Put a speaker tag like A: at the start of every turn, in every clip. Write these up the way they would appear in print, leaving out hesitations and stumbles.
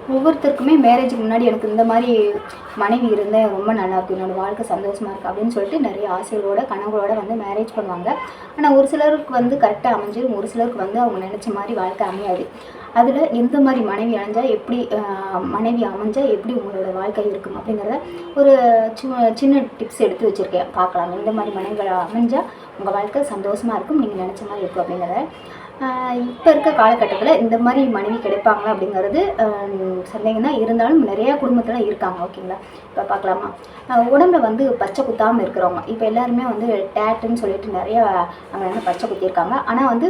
A: ஒவ்வொருத்தருக்குமே மேரேஜுக்கு முன்னாடி எனக்கு இந்த மாதிரி மனைவி இருந்தால் ரொம்ப நல்லாயிருக்கும், என்னோடய வாழ்க்கை சந்தோஷமாக இருக்குது அப்படின்னு சொல்லிட்டு நிறைய ஆசைகளோட கனவுகளோட வந்து மேரேஜ் பண்ணுவாங்க. ஆனால் ஒரு சிலருக்கு வந்து கரெக்டாக அமைஞ்சிடும், ஒரு சிலருக்கு வந்து அவங்க நினச்ச மாதிரி வாழ்க்கை அமையாது. அதில் எந்த மாதிரி மனைவி அமைஞ்சால் எப்படி உங்களோட வாழ்க்கை இருக்கும் அப்படிங்கிறத ஒரு சின்ன டிப்ஸ் எடுத்து வச்சுருக்கேன், பார்க்கலாம். எந்த மாதிரி மனைவிகள் அமைஞ்சால் உங்கள் வாழ்க்கை சந்தோஷமாக இருக்கும், நீங்கள் நினச்ச மாதிரி இருக்கும் அப்படிங்கிறத. இப்போ இருக்க காலகட்டத்தில் இந்த மாதிரி மனைவி கிடைப்பாங்களா அப்படிங்கிறது சந்தேகம் தான். இருந்தாலும் நிறையா குடும்பத்தில் இருக்காங்க. ஓகேங்களா, இப்போ பார்க்கலாமா. உடம்புல வந்து பச்சை குத்தாமல் இருக்கிறவங்க, இப்போ எல்லாருமே வந்து டேட்டுன்னு சொல்லிட்டு நிறையா அங்கே வந்து பச்சை குத்தியிருக்காங்க. ஆனால் வந்து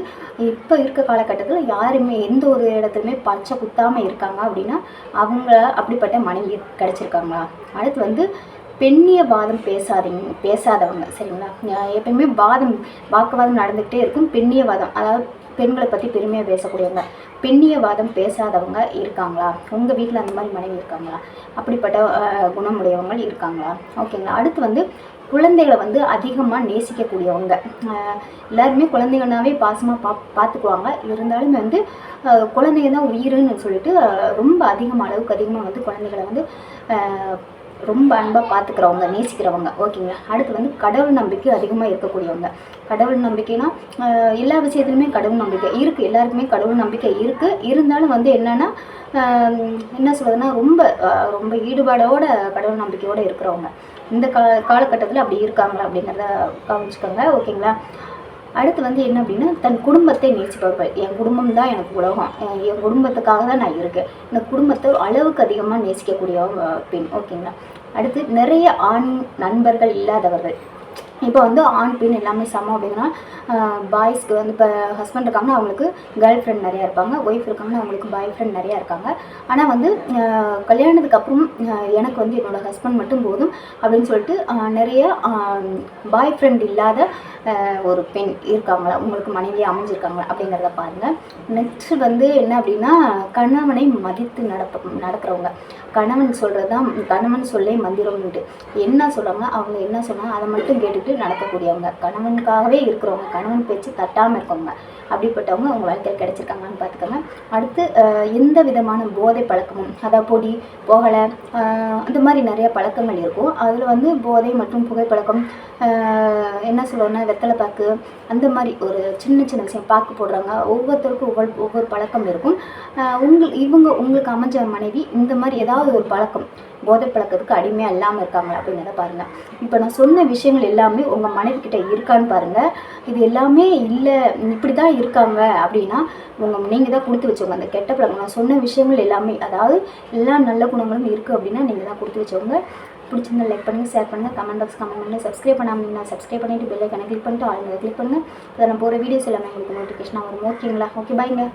A: இப்போ இருக்க காலகட்டத்தில் யாருமே எந்த ஒரு இடத்துலையுமே பச்சை குத்தாமல் இருக்காங்க அப்படின்னா அவங்க அப்படிப்பட்ட மனைவி கிடைச்சிருக்காங்களா. அடுத்து வந்து பெண்ணிய வாதம் பேசாதவங்க, சரிங்களா. எப்பயுமே வாக்குவாதம் நடந்துக்கிட்டே இருக்கும். பெண்ணிய வாதம், அதாவது பெண்களை பற்றி பெருமையாக பேசக்கூடியவங்க, பெண்ணிய வாதம் பேசாதவங்க இருக்காங்களா. உங்கள் வீட்டில் அந்த மாதிரி மனைவி இருக்காங்களா, அப்படிப்பட்ட குணமுடையவங்க இருக்காங்களா. ஓகேங்களா. அடுத்து வந்து குழந்தைகளை வந்து அதிகமாக நேசிக்கக்கூடியவங்க. எல்லாருமே குழந்தைங்கனாவே பாசமாக பார்த்துக்குவாங்க. இருந்தாலும் வந்து குழந்தைங்க தான் உயிருன்னு சொல்லிட்டு ரொம்ப அளவுக்கு அதிகமாக வந்து குழந்தைகளை வந்து ரொம்ப அன்பாக பார்த்துக்கிறவங்க, நேசிக்கிறவங்க. ஓகேங்களா. அடுத்து வந்து கடவுள் நம்பிக்கை அதிகமாக இருக்கக்கூடியவங்க. கடவுள் நம்பிக்கைனா எல்லா விஷயத்துலையுமே கடவுள் நம்பிக்கை இருக்குது, எல்லாருக்குமே கடவுள் நம்பிக்கை இருக்குது. இருந்தாலும் வந்து என்னென்னா என்ன சொல்கிறதுனா ரொம்ப ஈடுபாடோட கடவுள் நம்பிக்கையோடு இருக்கிறவங்க இந்த காலகட்டத்தில் அப்படி இருக்காங்களா அப்படிங்கிறத கவனிச்சுக்கோங்க. ஓகேங்களா. அடுத்து வந்து என்ன அப்படின்னா தன் குடும்பத்தை நேசிப்பவர்கள். என் குடும்பம் தான் எனக்கு உலகம், என் குடும்பத்துக்காக தான் நான் இருக்கேன், இந்த குடும்பத்தை அளவுக்கு அதிகமாக நேசிக்கக்கூடிய பெண். ஓகேங்களா. அடுத்து நிறைய ஆண் நண்பர்கள் இல்லாதவர்கள். இப்போ வந்து ஆண் பெண் எல்லாமே சமம் அப்படின்னா பாய்ஸ்க்கு வந்து இப்போ ஹஸ்பண்ட் இருக்காங்கன்னா அவங்களுக்கு கேர்ள் ஃப்ரெண்ட் நிறையா இருப்பாங்க, ஒய்ஃப் இருக்காங்கன்னா அவங்களுக்கு பாய் ஃப்ரெண்ட் நிறையா இருக்காங்க. ஆனால் வந்து கல்யாணத்துக்கு அப்புறம் எனக்கு வந்து என்னோடய ஹஸ்பண்ட் மட்டும் போதும் அப்படின்னு சொல்லிட்டு நிறைய பாய் ஃப்ரெண்ட் இல்லாத ஒரு பெண் இருக்காங்களா, உங்களுக்கு மனைவியாக அமைஞ்சிருக்காங்களா அப்படிங்கிறத பாருங்கள். நெக்ஸ்ட் வந்து என்ன அப்படின்னா கணவனை மதித்து நடக்கிறவங்க. கணவன் சொல்லே மந்திரம்னுட்டு என்ன சொல்கிறாங்க, அவங்க என்ன சொன்னாங்க அதை மட்டும் கேட்டுட்டு நடக்கக்கூடியவங்க, கணவனுக்காகவே இருக்கிறவங்க, கணவன் பேச்சு தட்டாமல் இருக்கவங்க. அப்படிப்பட்டவங்க அவங்க வாழ்க்கையில் கிடைச்சிருக்காங்கன்னு பார்த்துக்கோங்க. அடுத்து எந்த விதமான போதை பழக்கமும், அதாவது பொடி புகழை அந்த மாதிரி நிறைய பழக்கங்கள் இருக்கும். அதில் வந்து போதை மற்றும் புகைப்பழக்கம், என்ன சொல்லுவோன்னா வெத்தலை பாக்கு, அந்த மாதிரி ஒரு சின்ன சின்ன விஷயம் பாக்கு போடுறாங்க. ஒவ்வொருத்தருக்கும் ஒவ்வொரு பழக்கம் இருக்கும். உங்களுக்கு அமைஞ்ச மனைவி இந்த மாதிரி ஏதாவது ஒரு பழக்கம், போதை பழக்கத்துக்கு அடிமையாக இல்லாமல் இருக்காங்களா அப்படிங்கிறத பாருங்கள். இப்போ நான் சொன்ன விஷயங்கள் எல்லாமே உங்கள் மனைவிக்கிட்ட இருக்கான்னு பாருங்கள். இது எல்லாமே இல்லை, இப்படி தான் இருக்காங்க அப்படின்னா நீங்கள் தான் கொடுத்து வச்சவங்க. அந்த கெட்ட பழக்கம் நான் சொன்ன விஷயங்கள் எல்லாமே, அதாவது எல்லா நல்ல குணங்களும் இருக்குது அப்படின்னா நீங்கள் தான் கொடுத்து வச்சவங்க. பிடிச்சிருந்தா லைக் பண்ணுங்கள், ஷேர் பண்ணுங்கள், கமெண்ட் பண்ணுங்கள். சப்ஸ்கிரைப் பண்ணாமல் சப்ஸ்கிரைப் பண்ணிவிட்டு பெல் ஐக்கானை கிளிக் பண்ணிட்டு ஆல் கிளிக் பண்ணுங்கள். அதை நான் போகிற வீடியோஸ் எல்லாமே உங்களுக்கு நோட்டிஃபிகேஷனாக வரும். ஓகேங்களா. ஓகே, பாய்ங்க.